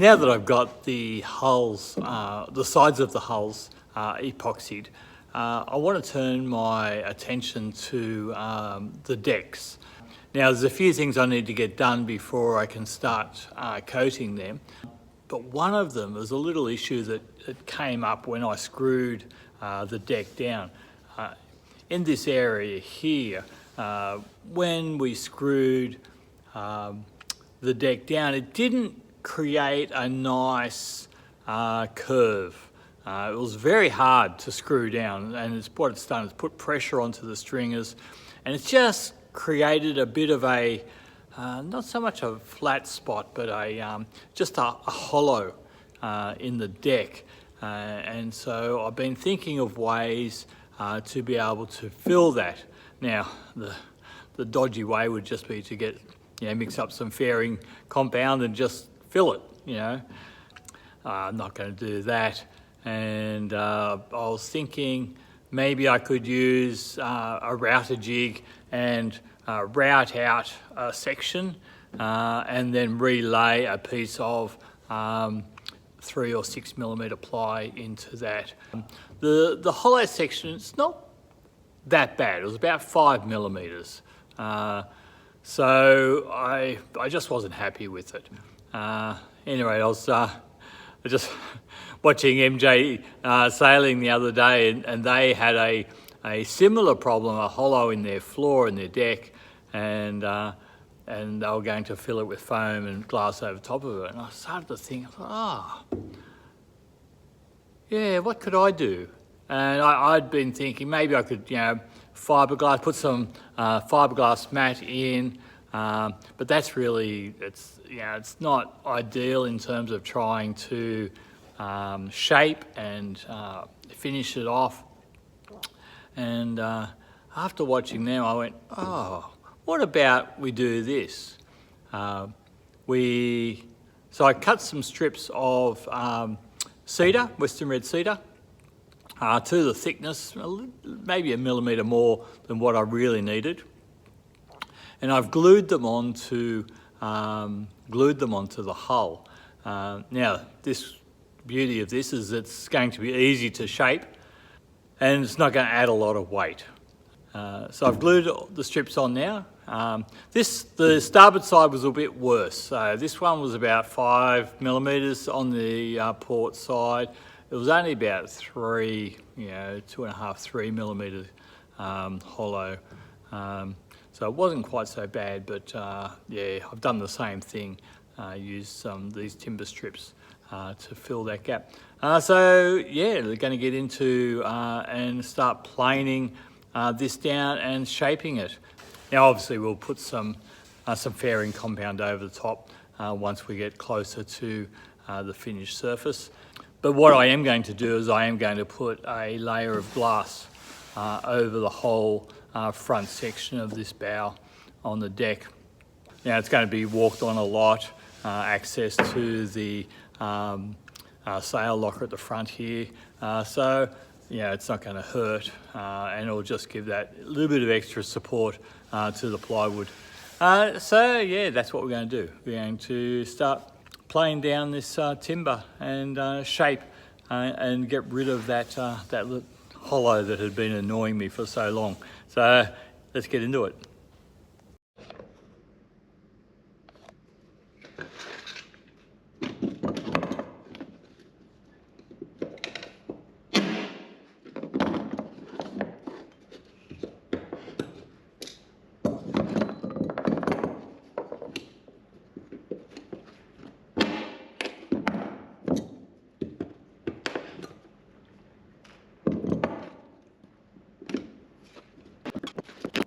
Now that I've got the hulls, the sides of the hulls epoxied, I want to turn my attention to the decks. Now there's a few things I need to get done before I can start coating them, but one of them is a little issue that came up when I screwed the deck down. In this area here, when we screwed the deck down, it didn't create a nice curve. It was very hard to screw down, and what it's done is put pressure onto the stringers, and it's just created a bit of a, not so much a flat spot, but just a hollow in the deck. And so I've been thinking of ways to be able to fill that. Now, the dodgy way would just be to get, mix up some fairing compound and just fill it, I'm not going to do that. And I was thinking maybe I could use a router jig and route out a section and then relay a piece of 3 or 6 millimeter ply into that. The hollow section, it's not that bad. It was about 5 millimeters. So I just wasn't happy with it. Anyway, I was just watching MJ sailing the other day, and they had a similar problem, a hollow in their floor in their deck, and they were going to fill it with foam and glass over top of it. And I started to think, what could I do? And I'd been thinking maybe I could, fiberglass, put some fiberglass mat in, but that's really, it's not ideal in terms of trying to shape and finish it off. And after watching them, I went, what about we do this? So I cut some strips of cedar, Western red cedar, to the thickness, maybe 1 millimeter more than what I really needed. And I've glued them onto the hull. Now, this beauty of this is it's going to be easy to shape, and it's not going to add a lot of weight. So I've glued the strips on now. The starboard side was a bit worse. So this one was about 5 millimeters on the port side. It was only about 2.5, 3 millimeters hollow. So it wasn't quite so bad, but I've done the same thing. Used these timber strips to fill that gap. They're going to get into and start planing this down and shaping it. Now, obviously, we'll put some fairing compound over the top once we get closer to the finished surface. But what I am going to do is I am going to put a layer of glass over the whole front section of this bow on the deck. Now, it's going to be walked on a lot, access to the sail locker at the front here. So it's not going to hurt, and it'll just give that little bit of extra support to the plywood. That's what we're going to do. We're going to start playing down this timber and shape and get rid of that hollow that had been annoying me for so long. So let's get into it.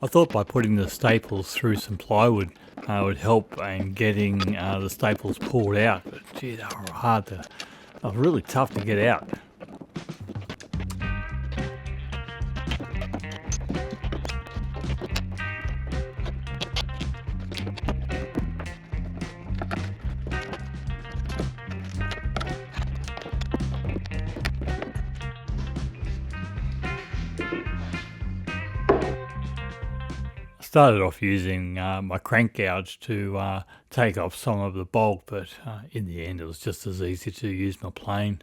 I thought by putting the staples through some plywood would help in getting the staples pulled out, but gee, they were really tough to get out. started off using my crank gouge to take off some of the bulk, but in the end it was just as easy to use my plane.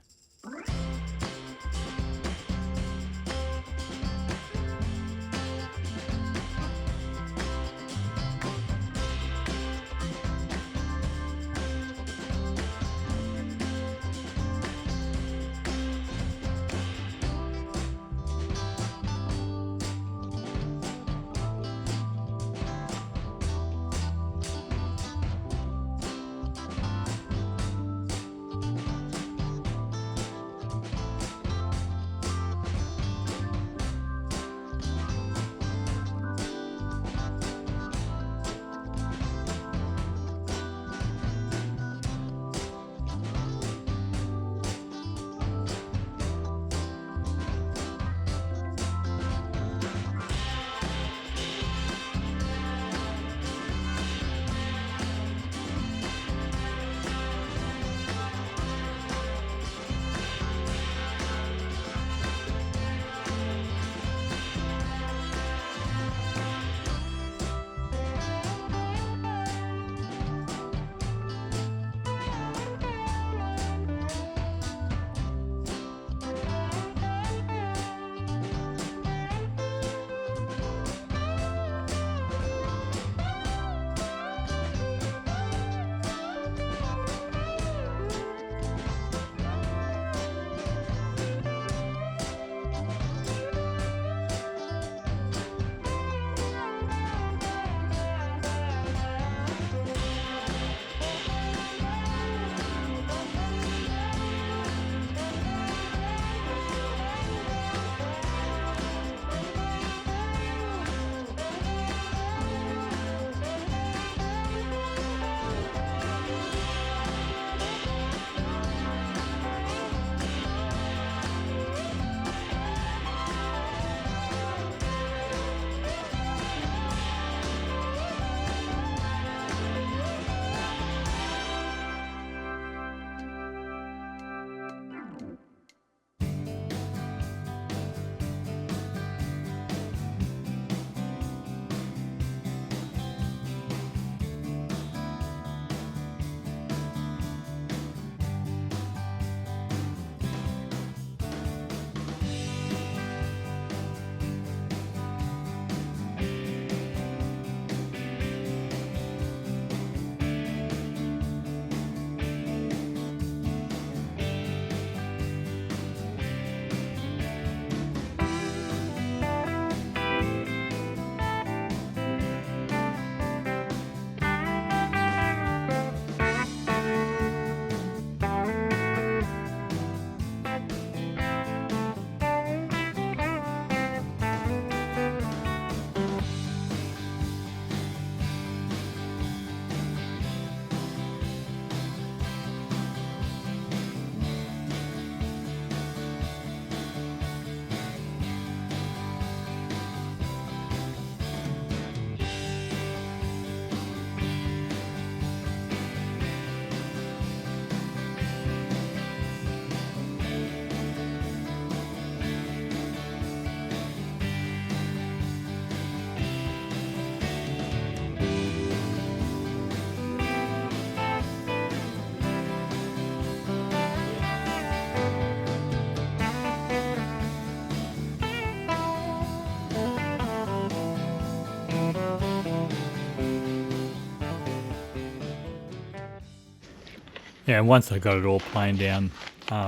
Yeah, and once I got it all planed down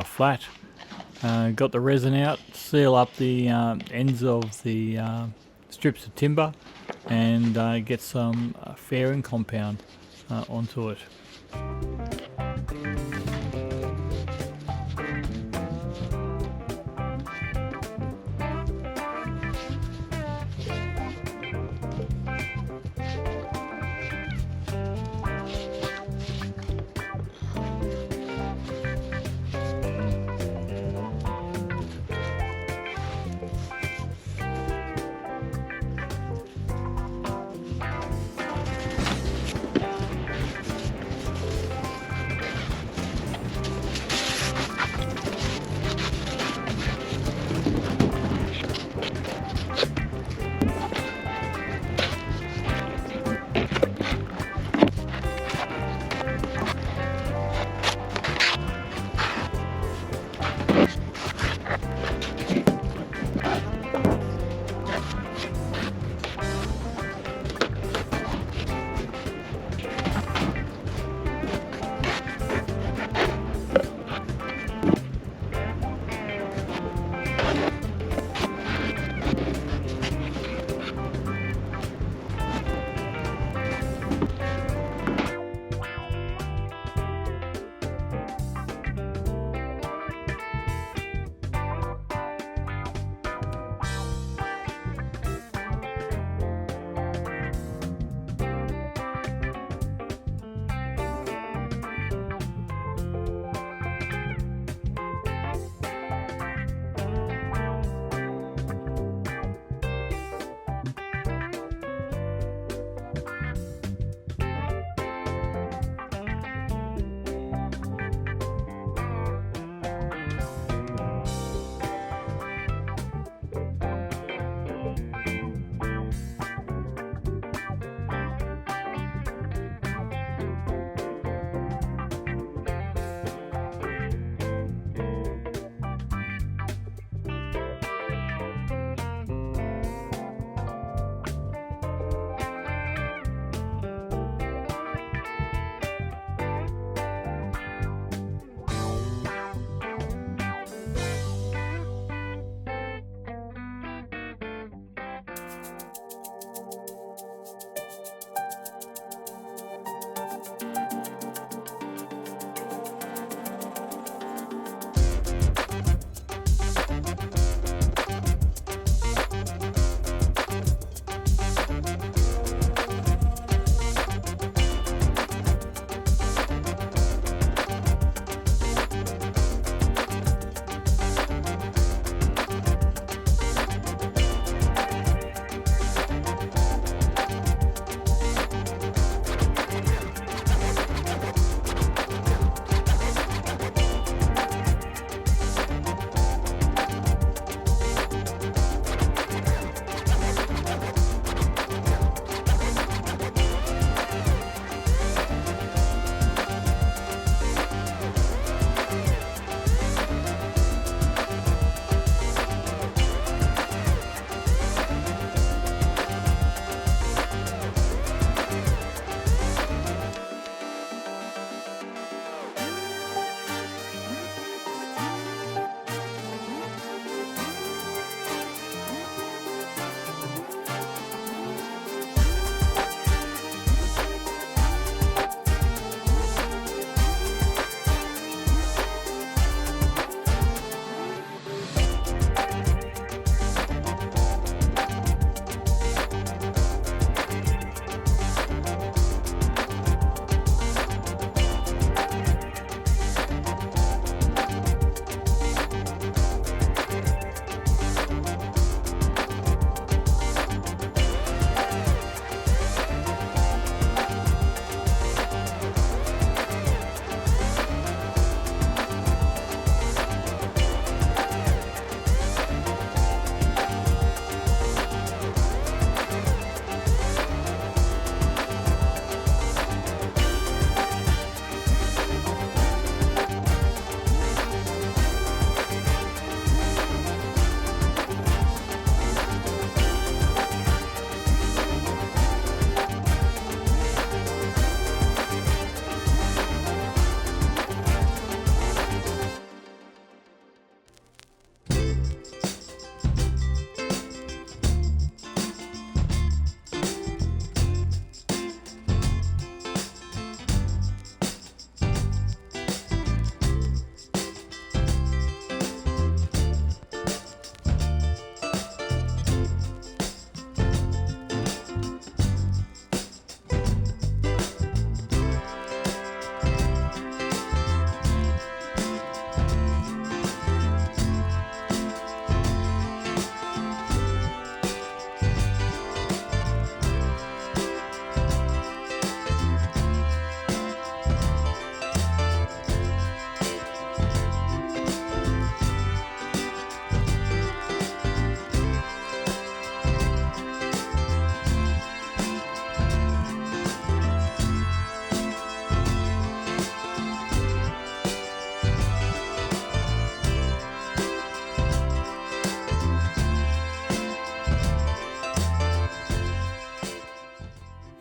flat, got the resin out, seal up the ends of the strips of timber, and get some fairing compound onto it.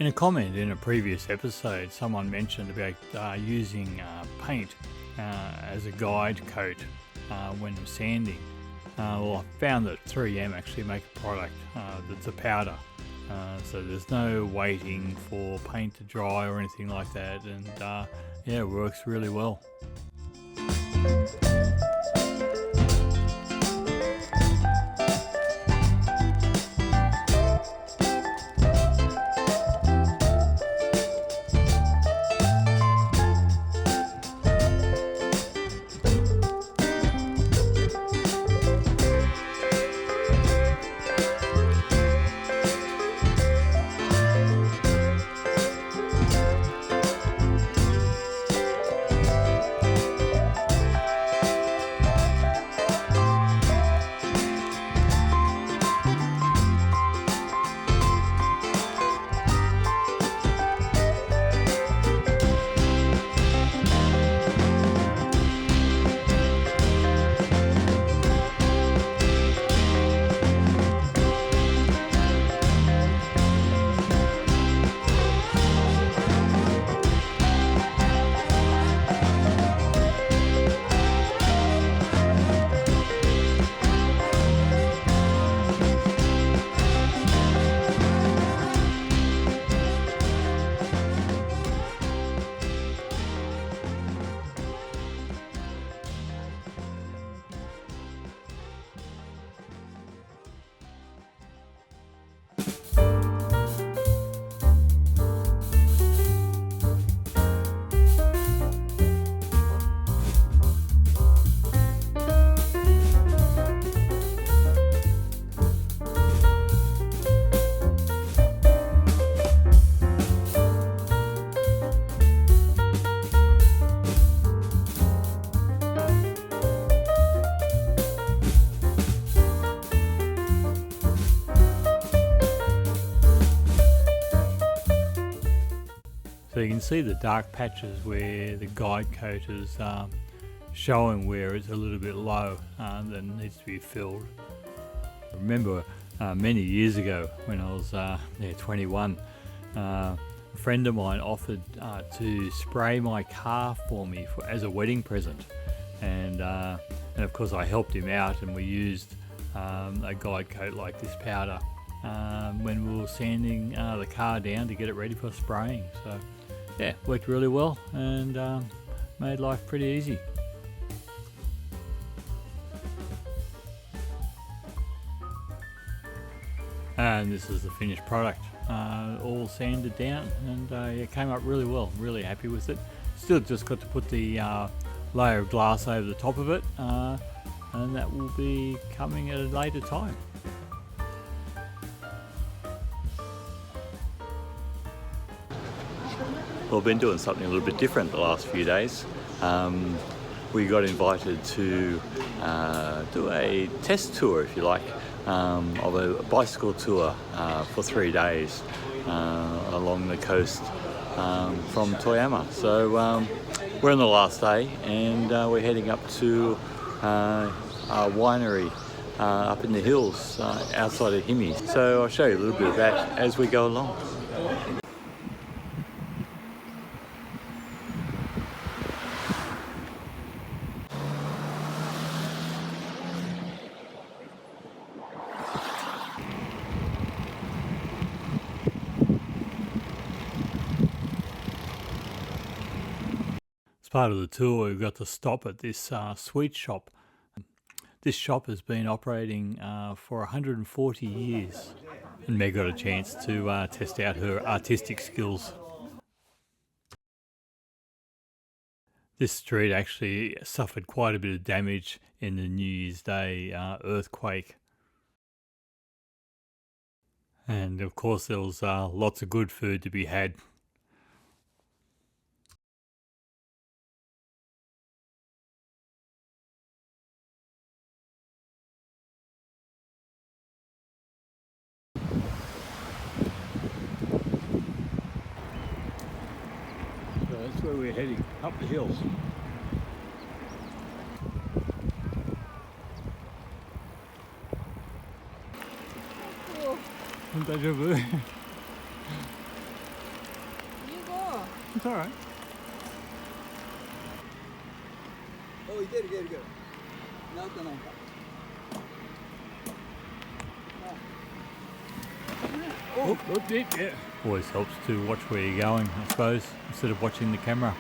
In a comment in a previous episode, someone mentioned about using paint as a guide coat when sanding. Well, I found that 3M actually make a product that's a powder. So there's no waiting for paint to dry or anything like that, and yeah, it works really well. So you can see the dark patches where the guide coat is showing where it's a little bit low that needs to be filled. I remember many years ago when I was 21, a friend of mine offered to spray my car for me as a wedding present, and of course I helped him out, and we used a guide coat like this powder when we were sanding the car down to get it ready for spraying. So yeah, worked really well and made life pretty easy. And this is the finished product, all sanded down, and it came up really well. Really happy with it. Still just got to put the layer of glass over the top of it, and that will be coming at a later time. Well, I've been doing something a little bit different the last few days. We got invited to do a test tour, if you like, of a bicycle tour for 3 days along the coast from Toyama. So we're on the last day, and we're heading up to our winery up in the hills outside of Himi. So I'll show you a little bit of that as we go along. Part of the tour, we've got to stop at this sweet shop. This shop has been operating for 140 years, and Meg got a chance to test out her artistic skills. This street actually suffered quite a bit of damage in the New Year's Day earthquake, and of course there was lots of good food to be had. That's where we're heading, up the hills. Deja vu. It's all right. Oh, いけるいけるいける。なんかなんか。Oh, yeah. Always helps to watch where you're going, I suppose, instead of watching the camera.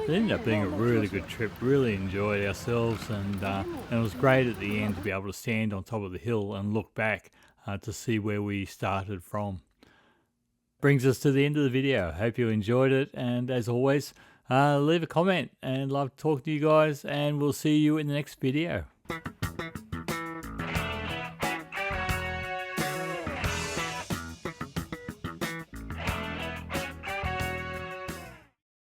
It ended up being a really good trip. Really enjoyed ourselves, and it was great at the end to be able to stand on top of the hill and look back to see where we started from. Brings us to the end of the video. Hope you enjoyed it, and as always, leave a comment, and love talking to you guys, and we'll see you in the next video.